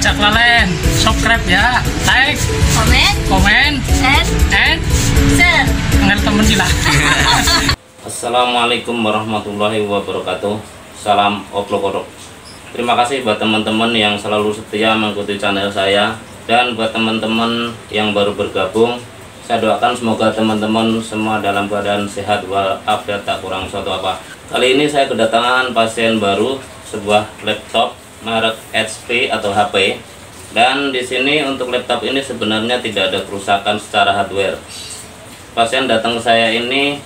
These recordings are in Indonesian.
Cak Lalen, subscribe ya, like, komen, and share. Dengan temen lah. Assalamualaikum warahmatullahi wabarakatuh. Salam oplok-oplok. Terima kasih buat teman-teman yang selalu setia mengikuti channel saya, dan buat teman-teman yang baru bergabung, saya doakan semoga teman-teman semua dalam keadaan sehat walafiat, tak kurang suatu apa. Kali ini saya kedatangan pasien baru, sebuah laptop merek HP atau HP. Dan di sini untuk laptop ini sebenarnya tidak ada kerusakan secara hardware. Pasien datang ke saya ini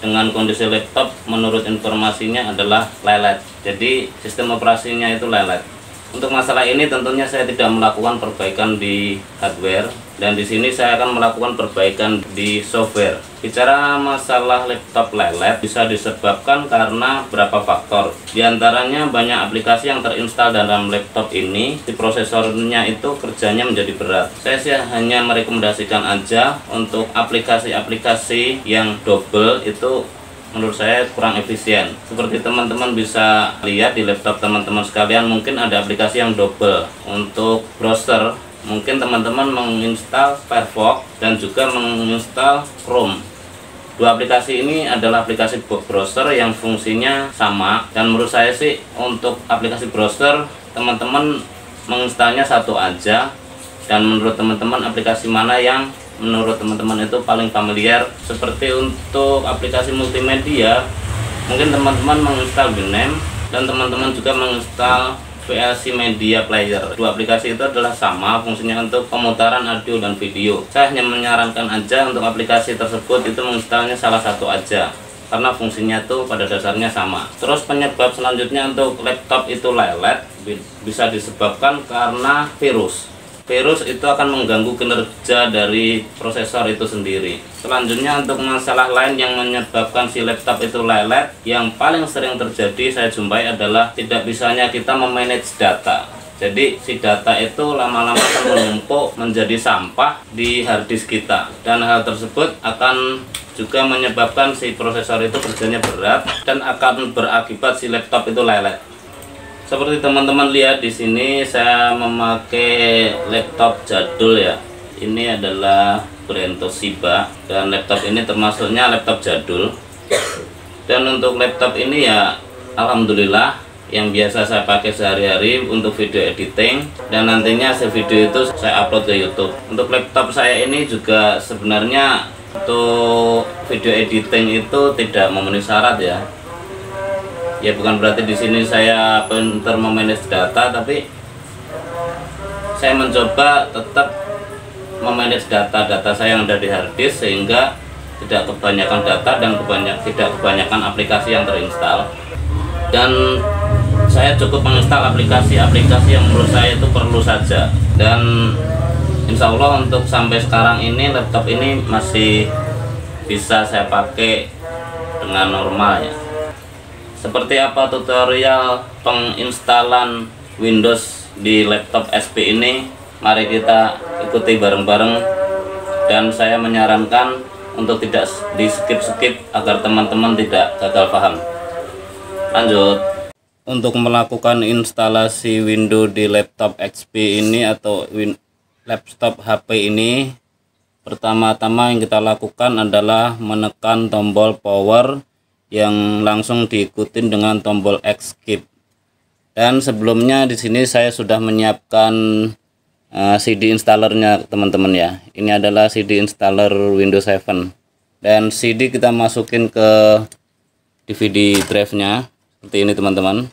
dengan kondisi laptop menurut informasinya adalah lelet. Jadi sistem operasinya itu lelet. Untuk masalah ini tentunya saya tidak melakukan perbaikan di hardware, dan di sini saya akan melakukan perbaikan di software. Bicara masalah laptop lelet bisa disebabkan karena beberapa faktor. Di antaranya banyak aplikasi yang terinstal dalam laptop ini, di prosesornya itu kerjanya menjadi berat. Saya sih hanya merekomendasikan aja untuk aplikasi-aplikasi yang double itu menurut saya kurang efisien. Seperti teman-teman bisa lihat di laptop teman-teman sekalian, mungkin ada aplikasi yang double. Untuk browser, mungkin teman-teman menginstal Firefox dan juga menginstal Chrome. Dua aplikasi ini adalah aplikasi browser yang fungsinya sama, dan menurut saya sih untuk aplikasi browser teman-teman menginstalnya satu aja. Dan menurut teman-teman aplikasi mana yang menurut teman-teman itu paling familiar? Seperti untuk aplikasi multimedia, mungkin teman-teman menginstal Winem, dan teman-teman juga menginstal VLC Media Player. Dua aplikasi itu adalah sama fungsinya untuk pemutaran audio dan video. Saya hanya menyarankan aja untuk aplikasi tersebut itu menginstalnya salah satu aja, karena fungsinya tuh pada dasarnya sama. Terus penyebab selanjutnya untuk laptop itu lelet bisa disebabkan karena virus. Virus itu akan mengganggu kinerja dari prosesor itu sendiri. Selanjutnya untuk masalah lain yang menyebabkan si laptop itu lelet, yang paling sering terjadi saya jumpai adalah tidak bisanya kita memanage data. Jadi si data itu lama-lama akan menumpuk menjadi sampah di harddisk kita, dan hal tersebut akan juga menyebabkan si prosesor itu kerjanya berat dan akan berakibat si laptop itu lelet. Seperti teman-teman lihat di sini, saya memakai laptop jadul ya. Ini adalah brand Toshiba, dan laptop ini termasuknya laptop jadul. Dan untuk laptop ini ya alhamdulillah yang biasa saya pakai sehari-hari untuk video editing, dan nantinya video itu saya upload ke YouTube. Untuk laptop saya ini juga sebenarnya untuk video editing itu tidak memenuhi syarat ya. Ya bukan berarti di sini saya pintar memanage data, tapi saya mencoba tetap memanage data saya yang ada di harddisk, sehingga tidak kebanyakan data dan tidak kebanyakan aplikasi yang terinstal. Dan saya cukup menginstal aplikasi-aplikasi yang menurut saya itu perlu saja. Dan insya Allah untuk sampai sekarang ini laptop ini masih bisa saya pakai dengan normal ya. Seperti apa tutorial penginstalan Windows di laptop HP ini? Mari kita ikuti bareng-bareng, dan saya menyarankan untuk tidak di skip-skip agar teman-teman tidak gagal paham. Lanjut. Untuk melakukan instalasi Windows di laptop HP ini atau laptop HP ini, pertama-tama yang kita lakukan adalah menekan tombol power yang langsung diikuti dengan tombol escape. Dan sebelumnya di sini saya sudah menyiapkan CD installernya teman-teman ya. Ini adalah CD installer Windows 7, dan CD kita masukin ke DVD drive-nya seperti ini teman-teman.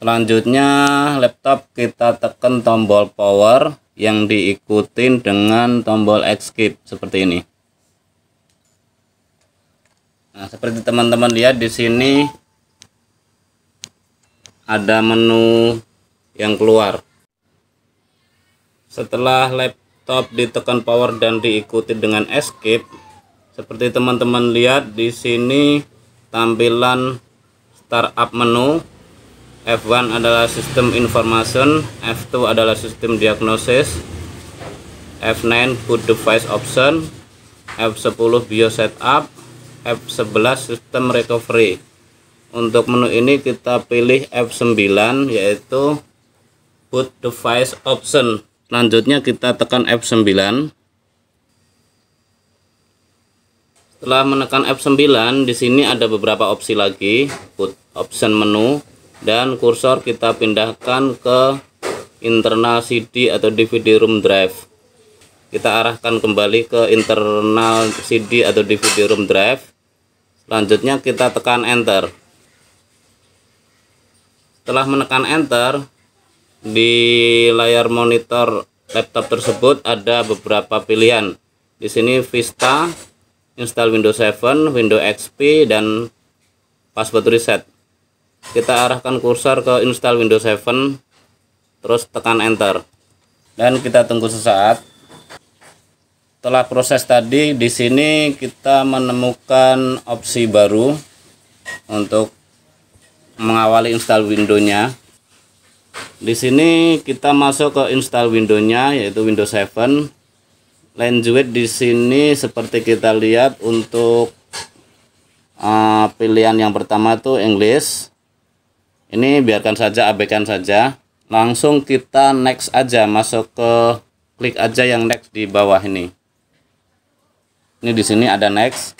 Selanjutnya laptop kita tekan tombol power yang diikutin dengan tombol escape seperti ini. Nah, seperti teman-teman lihat di sini ada menu yang keluar. Setelah laptop ditekan power dan diikuti dengan escape, seperti teman-teman lihat di sini tampilan startup menu. F1 adalah sistem information, F2 adalah sistem diagnosis, F9 boot device option, F10 BIOS setup, F11 System Recovery. Untuk menu ini kita pilih F9 yaitu Boot Device Option. Selanjutnya kita tekan F9. Setelah menekan F9, di sini ada beberapa opsi lagi, boot option menu, dan kursor kita pindahkan ke internal CD atau DVD room drive. Kita arahkan kembali ke internal CD atau DVD room drive. Selanjutnya kita tekan enter. Setelah menekan enter, di layar monitor laptop tersebut ada beberapa pilihan. Di sini Vista, install Windows 7, Windows XP, dan password reset. Kita arahkan kursor ke install Windows 7, terus tekan enter, dan kita tunggu sesaat. Setelah proses tadi, di sini kita menemukan opsi baru untuk mengawali install Windows-nya. Di sini kita masuk ke install Windows-nya, yaitu Windows 7. Language di sini seperti kita lihat untuk pilihan yang pertama itu English. Ini biarkan saja, abaikan saja. Langsung kita next aja, masuk ke klik aja yang next di bawah ini. Ini di sini ada next.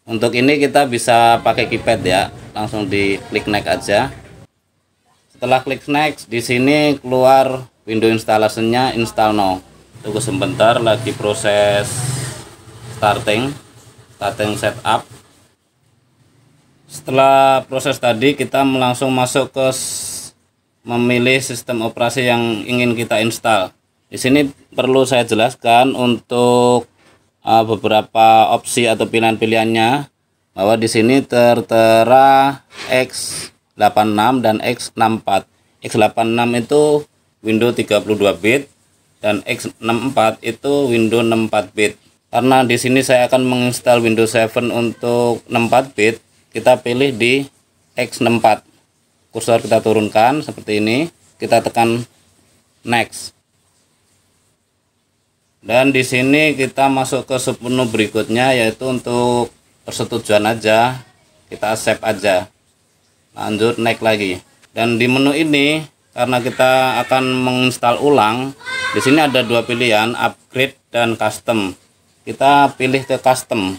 Untuk ini kita bisa pakai keypad ya, langsung di klik next aja. Setelah klik next, di sini keluar window installation-nya install now. Tunggu sebentar, lagi proses starting setup. Setelah proses tadi, kita langsung masuk ke memilih sistem operasi yang ingin kita install. Di sini perlu saya jelaskan untuk beberapa opsi atau pilihan-pilihannya, bahwa di sini tertera x86 dan x64. x86 itu Windows 32 bit dan x64 itu Windows 64 bit. Karena di sini saya akan menginstal Windows 7 untuk 64 bit, kita pilih di x64. Kursor kita turunkan seperti ini, kita tekan next. Dan di sini kita masuk ke submenu berikutnya, yaitu untuk persetujuan aja, kita accept aja. Lanjut next lagi. Dan di menu ini, karena kita akan menginstal ulang, di sini ada dua pilihan, upgrade dan custom. Kita pilih ke custom.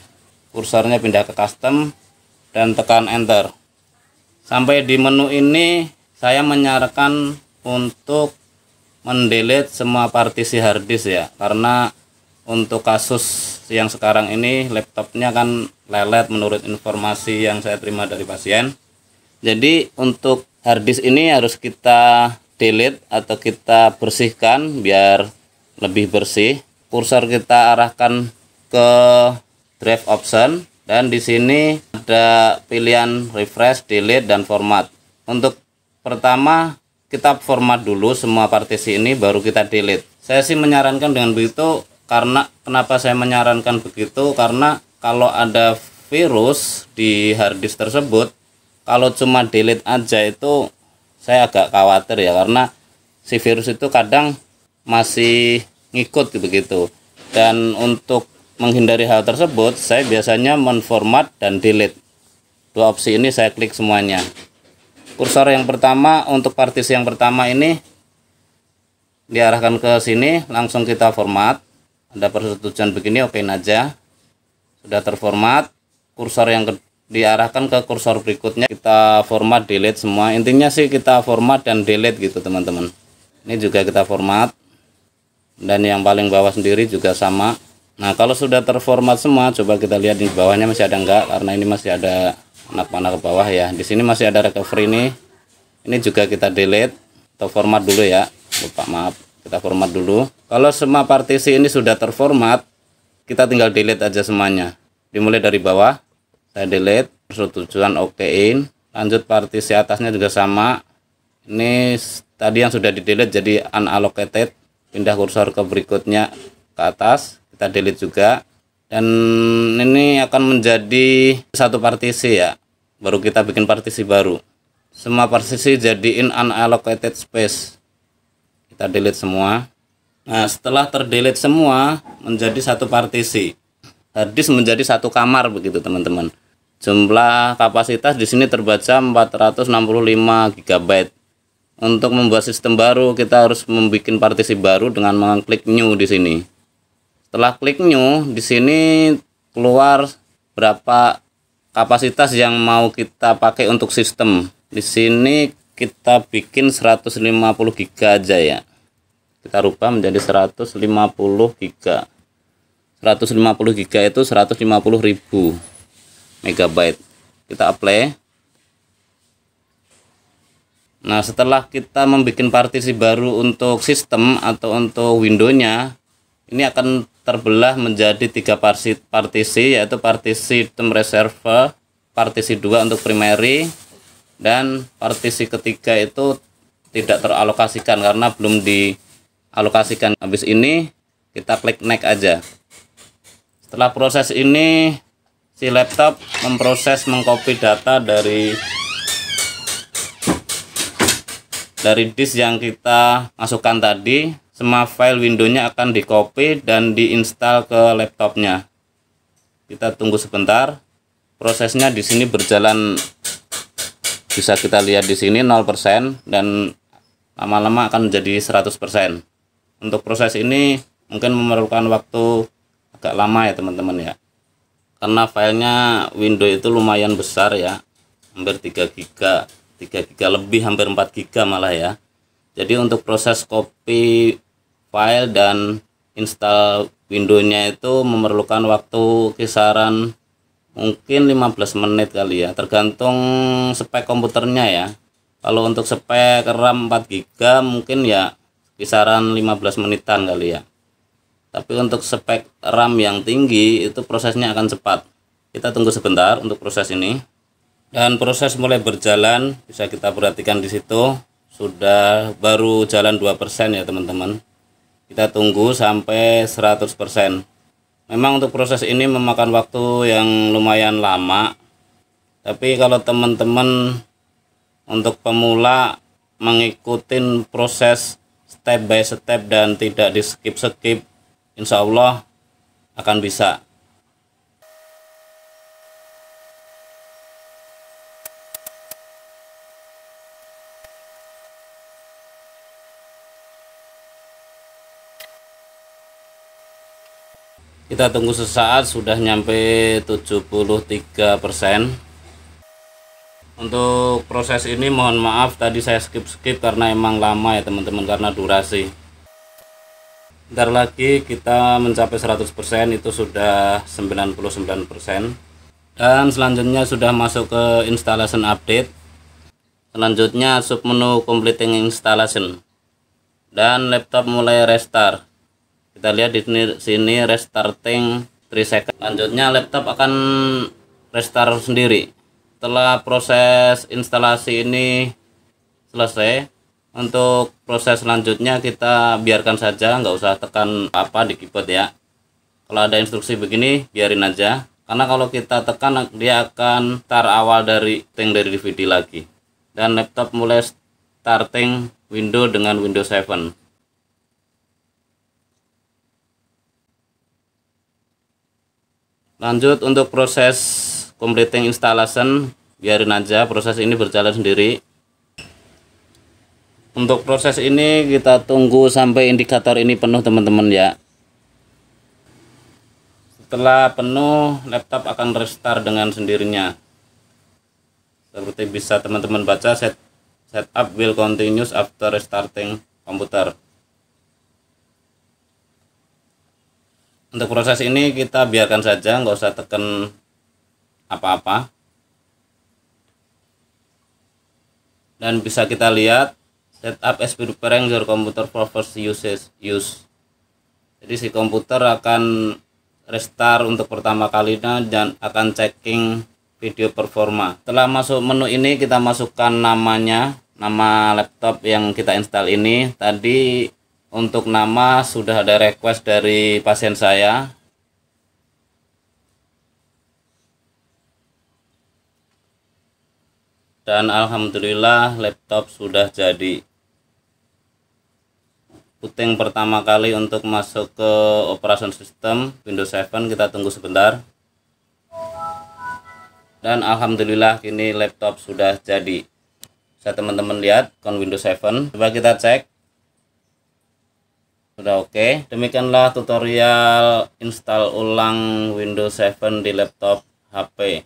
Kursornya pindah ke custom dan tekan enter. Sampai di menu ini saya menyarankan untuk mendelete semua partisi harddisk ya, karena untuk kasus yang sekarang ini laptopnya kan lelet menurut informasi yang saya terima dari pasien. Jadi untuk harddisk ini harus kita delete atau kita bersihkan biar lebih bersih. Kursor kita arahkan ke drive option, dan di sini ada pilihan refresh, delete, dan format. Untuk pertama kita format dulu semua partisi ini, baru kita delete. Saya sih menyarankan dengan begitu, karena kenapa saya menyarankan begitu, karena kalau ada virus di harddisk tersebut, kalau cuma delete aja itu saya agak khawatir ya, karena si virus itu kadang masih ngikut begitu. Dan untuk menghindari hal tersebut, saya biasanya menformat dan delete. Dua opsi ini saya klik semuanya. Kursor yang pertama untuk partisi yang pertama ini diarahkan ke sini, langsung kita format. Ada persetujuan begini, okein aja. Sudah terformat. Kursor yang diarahkan ke kursor berikutnya, kita format, delete semua. Intinya sih kita format dan delete gitu teman-teman. Ini juga kita format, dan yang paling bawah sendiri juga sama. Nah kalau sudah terformat semua, coba kita lihat di bawahnya masih ada enggak, karena ini masih ada anak panah ke bawah ya. Di sini masih ada recovery ini juga kita delete atau format dulu ya. Lupa, maaf, kita format dulu. Kalau semua partisi ini sudah terformat, kita tinggal delete aja semuanya. Dimulai dari bawah, saya delete, persetujuan okein. Lanjut partisi atasnya juga sama. Ini tadi yang sudah di delete jadi unallocated, pindah kursor ke berikutnya ke atas, kita delete juga. Dan ini akan menjadi satu partisi ya, baru kita bikin partisi baru. Semua partisi jadiin unallocated space, kita delete semua. Nah setelah terdelete semua menjadi satu partisi, harddisk menjadi satu kamar begitu teman-teman. Jumlah kapasitas di sini terbaca 465 GB. Untuk membuat sistem baru kita harus membuat partisi baru dengan mengklik new di sini. Setelah klik new, di sini keluar berapa kapasitas yang mau kita pakai untuk sistem. Di sini kita bikin 150 GB aja ya. Kita rubah menjadi 150 GB. 150 GB itu 150.000 MB. Kita apply. Nah, setelah kita membuat partisi baru untuk sistem atau untuk Windows-nya, ini akan terbelah menjadi 3 partisi, yaitu partisi sistem reserve, partisi 2 untuk primary, dan partisi ketiga itu tidak teralokasikan karena belum dialokasikan. Habis ini kita klik next aja. Setelah proses ini, si laptop mengcopy data dari disk yang kita masukkan tadi. Semua file Windows-nya akan di-copy dan diinstal ke laptopnya. Kita tunggu sebentar. Prosesnya di sini berjalan, bisa kita lihat di sini 0% dan lama-lama akan menjadi 100%. Untuk proses ini mungkin memerlukan waktu agak lama ya teman-teman ya. Karena filenya Windows itu lumayan besar ya. Hampir 3 GB lebih, hampir 4 GB malah ya. Jadi untuk proses copy file dan install Windows-nya itu memerlukan waktu kisaran mungkin 15 menit kali ya, tergantung spek komputernya ya. Kalau untuk spek RAM 4 GB mungkin ya kisaran 15 menitan kali ya. Tapi untuk spek RAM yang tinggi itu prosesnya akan cepat. Kita tunggu sebentar untuk proses ini. Dan proses mulai berjalan, bisa kita perhatikan di situ sudah baru jalan 2% ya teman-teman. Kita tunggu sampai 100%. Memang untuk proses ini memakan waktu yang lumayan lama. Tapi kalau teman-teman untuk pemula mengikuti proses step by step dan tidak di skip-skip, insya Allah akan bisa. Kita tunggu sesaat, sudah nyampe 73%. Untuk proses ini mohon maaf tadi saya skip karena emang lama ya teman-teman, karena durasi. Bentar lagi kita mencapai 100%, itu sudah 99%. Dan selanjutnya sudah masuk ke installation update. Selanjutnya submenu completing installation. Dan laptop mulai restart. Kita lihat di sini restarting 3 second. Selanjutnya laptop akan restart sendiri. Setelah proses instalasi ini selesai, untuk proses selanjutnya kita biarkan saja, nggak usah tekan apa di keyboard ya. Kalau ada instruksi begini biarin aja, karena kalau kita tekan dia akan start awal dari DVD lagi. Dan laptop mulai starting Windows dengan Windows 7. Lanjut untuk proses completing installation, biarin aja proses ini berjalan sendiri. Untuk proses ini kita tunggu sampai indikator ini penuh teman-teman ya. Setelah penuh, laptop akan restart dengan sendirinya. Seperti bisa teman-teman baca, setup will continues after restarting komputer. Untuk proses ini kita biarkan saja, nggak usah tekan apa-apa. Dan bisa kita lihat setup is preparing your computer for first use. Jadi si komputer akan restart untuk pertama kalinya dan akan checking video performa. Setelah masuk menu ini kita masukkan namanya, nama laptop yang kita install ini. Tadi untuk nama sudah ada request dari pasien saya. Dan alhamdulillah laptop sudah jadi. puting pertama kali untuk masuk ke operation system Windows 7. Kita tunggu sebentar. Dan alhamdulillah kini laptop sudah jadi. Bisa teman-teman lihat kon Windows 7. Coba kita cek. Sudah oke. Demikianlah tutorial install ulang Windows 7 di laptop HP.